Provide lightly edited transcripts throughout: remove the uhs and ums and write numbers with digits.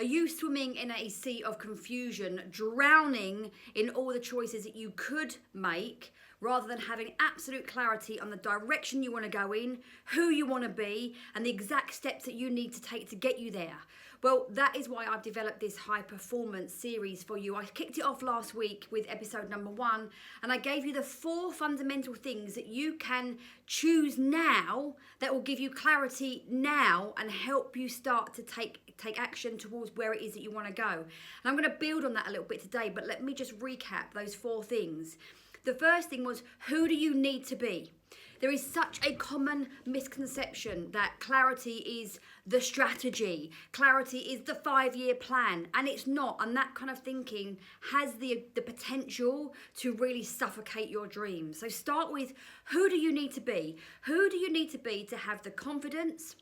Are you swimming in a sea of confusion, drowning in all the choices that you could make, rather than having absolute clarity on the direction you want to go in, who you want to be, and the exact steps that you need to take to get you there? Well, that is why I've developed this high performance series for you. I kicked it off last week with episode number 1, and I gave you the 4 fundamental things that you can choose now that will give you clarity now and help you start to take action towards where it is that you want to go. And I'm going to build on that a little bit today, but let me just recap those 4 things. The first thing was, who do you need to be? There is such a common misconception that clarity is the strategy, clarity is the 5-year plan, and it's not. And that kind of thinking has the potential to really suffocate your dreams. So start with, who do you need to be? Who do you need to be to have the confidence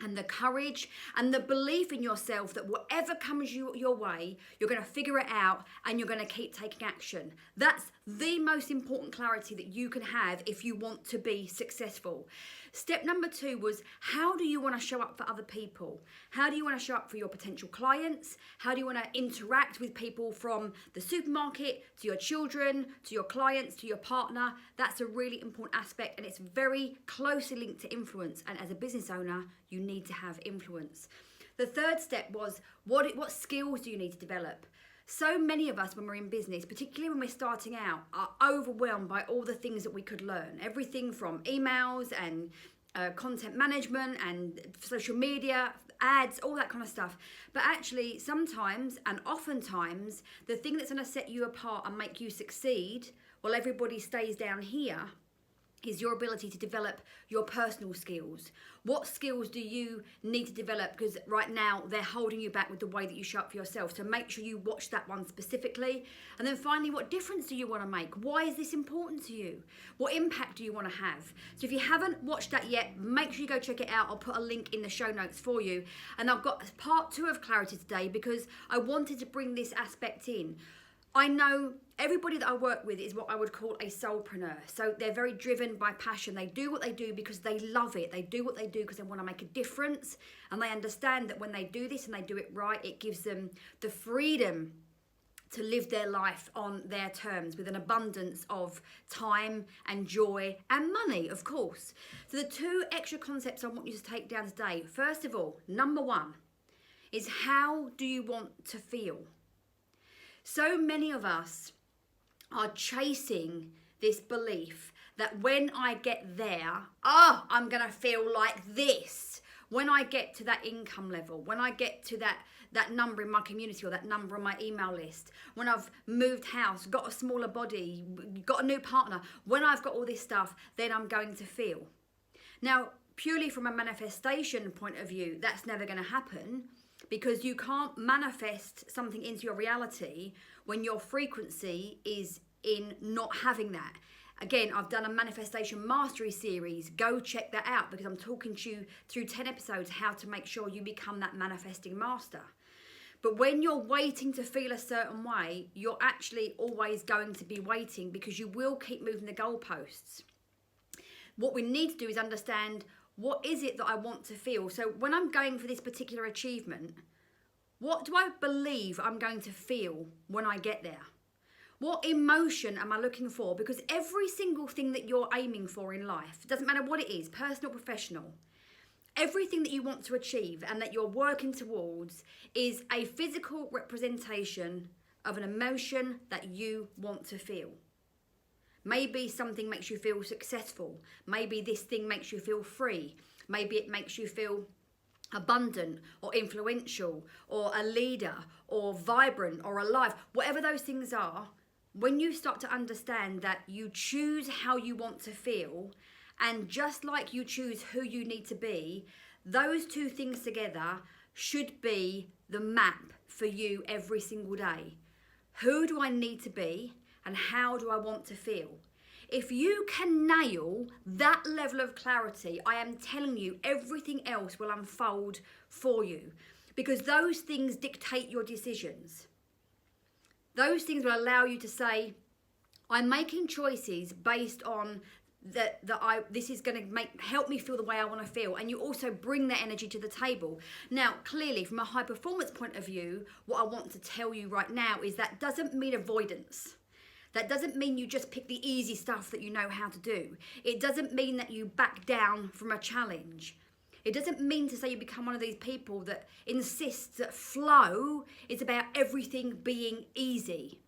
and the courage and the belief in yourself that whatever comes your way, you're going to figure it out and you're going to keep taking action? That's the most important clarity that you can have if you want to be successful. Step number 2 was, how do you want to show up for other people? How do you want to show up for your potential clients? How do you want to interact with people, from the supermarket to your children, to your clients, to your partner? That's a really important aspect, and it's very closely linked to influence. And as a business owner, you need to have influence. The third step was, what skills do you need to develop? So many of us, when we're in business, particularly when we're starting out, are overwhelmed by all the things that we could learn. Everything from emails and content management and social media, ads, all that kind of stuff. But actually, sometimes and oftentimes, the thing that's going to set you apart and make you succeed while everybody stays down here is your ability to develop your personal skills. What skills do you need to develop? Because right now they're holding you back with the way that you show up for yourself. So make sure you watch that one specifically. And then finally, what difference do you want to make? Why is this important to you? What impact do you want to have? So if you haven't watched that yet, make sure you go check it out. I'll put a link in the show notes for you. And I've got part 2 of clarity today because I wanted to bring this aspect in. I know everybody that I work with is what I would call a soulpreneur. So they're very driven by passion. They do what they do because they love it. They do what they do because they want to make a difference. And they understand that when they do this and they do it right, it gives them the freedom to live their life on their terms with an abundance of time and joy and money, of course. So the 2 extra concepts I want you to take down today. First of all, number 1 is, how do you want to feel? So many of us are chasing this belief that when I get there, I'm going to feel like this. When I get to that income level, when I get to that number in my community or that number on my email list, when I've moved house, got a smaller body, got a new partner, when I've got all this stuff, then I'm going to feel. Now, purely from a manifestation point of view, that's never going to happen, because you can't manifest something into your reality when your frequency is in not having that. Again, I've done a manifestation mastery series. Go check that out, because I'm talking to you through 10 episodes how to make sure you become that manifesting master. But when you're waiting to feel a certain way, you're actually always going to be waiting, because you will keep moving the goalposts. What we need to do is understand, what is it that I want to feel? So when I'm going for this particular achievement, what do I believe I'm going to feel when I get there? What emotion am I looking for? Because every single thing that you're aiming for in life, doesn't matter what it is, personal, professional, everything that you want to achieve and that you're working towards is a physical representation of an emotion that you want to feel. Maybe something makes you feel successful. Maybe this thing makes you feel free. Maybe it makes you feel abundant or influential or a leader or vibrant or alive. Whatever those things are, when you start to understand that you choose how you want to feel, and just like you choose who you need to be, those 2 things together should be the map for you every single day. Who do I need to be? And how do I want to feel? If you can nail that level of clarity, I am telling you, everything else will unfold for you, because those things dictate your decisions. Those things will allow you to say, I'm making choices based on this is going to help me feel the way I want to feel, and you also bring that energy to the table. Now, clearly, from a high performance point of view, what I want to tell you right now is that doesn't mean avoidance. That doesn't mean you just pick the easy stuff that you know how to do. It doesn't mean that you back down from a challenge. It doesn't mean to say you become one of these people that insists that flow is about everything being easy.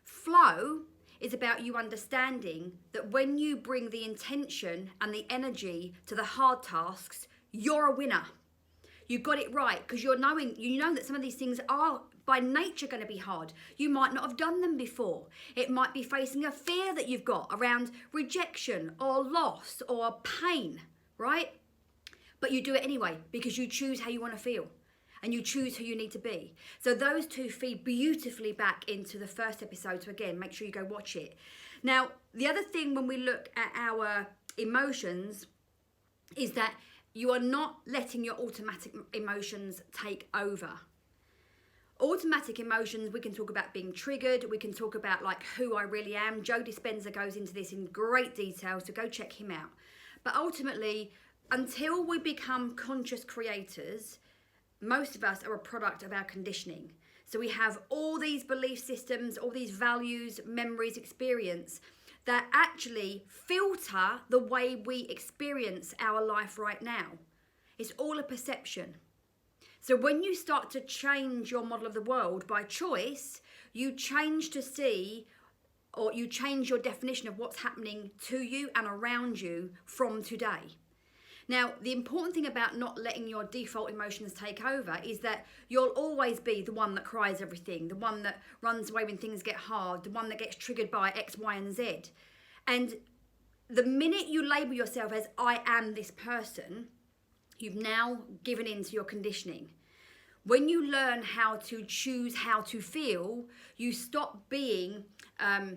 Flow is about you understanding that when you bring the intention and the energy to the hard tasks, you're a winner. You got it right, because you know that some of these things are by nature going to be hard. You might not have done them before. It might be facing a fear that you've got around rejection or loss or pain, right? But you do it anyway because you choose how you want to feel and you choose who you need to be. So those two feed beautifully back into the first episode. So again, make sure you go watch it. Now, the other thing when we look at our emotions is that you are not letting your automatic emotions take over. Automatic emotions, we can talk about being triggered. We can talk about like who I really am. Joe Dispenza goes into this in great detail, so go check him out. But ultimately, until we become conscious creators, most of us are a product of our conditioning. So we have all these belief systems, all these values, memories, experience that actually filter the way we experience our life right now. It's all a perception. So when you start to change your model of the world by choice, you change to see, or you change your definition of what's happening to you and around you from today. Now, the important thing about not letting your default emotions take over is that you'll always be the one that cries everything, the one that runs away when things get hard, the one that gets triggered by X, Y, and Z. And the minute you label yourself as I am this person, you've now given in to your conditioning. When you learn how to choose how to feel, you stop being at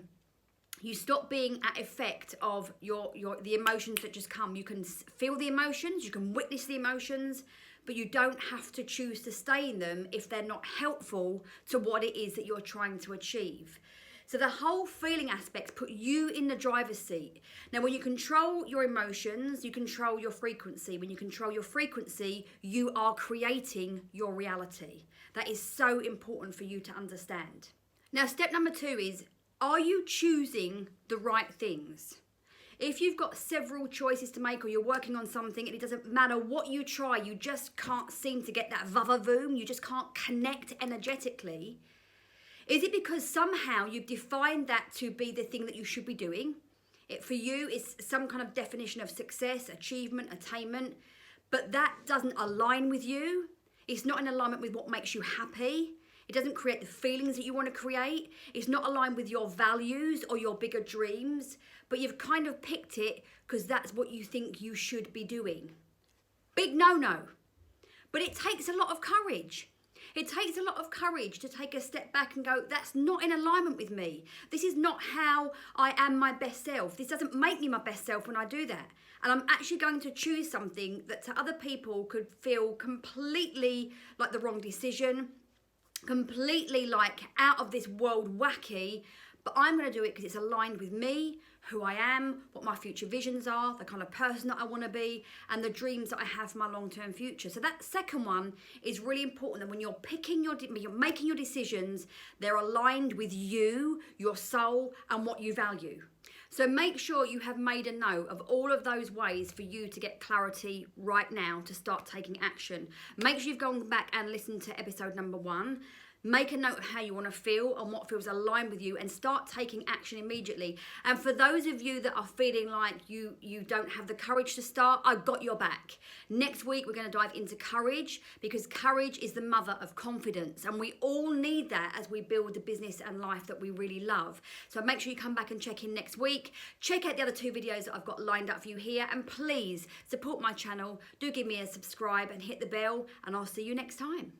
effect of the emotions that just come. You can feel the emotions, you can witness the emotions, but you don't have to choose to stay in them if they're not helpful to what it is that you're trying to achieve. So the whole feeling aspects put you in the driver's seat. Now, when you control your emotions, you control your frequency. When you control your frequency, you are creating your reality. That is so important for you to understand. Now, step number 2 is, are you choosing the right things? If you've got several choices to make or you're working on something and it doesn't matter what you try, you just can't seem to get that va-va-voom, you just can't connect energetically, is it because somehow you've defined that to be the thing that you should be doing? For you, it's some kind of definition of success, achievement, attainment, but that doesn't align with you. It's not in alignment with what makes you happy. It doesn't create the feelings that you want to create. It's not aligned with your values or your bigger dreams, but you've kind of picked it because that's what you think you should be doing. Big no-no. But it takes a lot of courage. It takes a lot of courage to take a step back and go, that's not in alignment with me. This is not how I am my best self. This doesn't make me my best self when I do that. And I'm actually going to choose something that to other people could feel completely like the wrong decision, completely like out of this world wacky, but I'm going to do it because it's aligned with me, who I am, what my future visions are, the kind of person that I want to be, and the dreams that I have for my long-term future. So that second one is really important, that when you're making your decisions, they're aligned with you, your soul, and what you value. So make sure you have made a note of all of those ways for you to get clarity right now to start taking action. Make sure you've gone back and listened to episode number 1. Make a note of how you want to feel and what feels aligned with you, and start taking action immediately. And for those of you that are feeling like you don't have the courage to start, I've got your back. Next week, we're going to dive into courage, because courage is the mother of confidence. And we all need that as we build the business and life that we really love. So make sure you come back and check in next week. Check out the other 2 videos that I've got lined up for you here. And please support my channel. Do give me a subscribe and hit the bell, and I'll see you next time.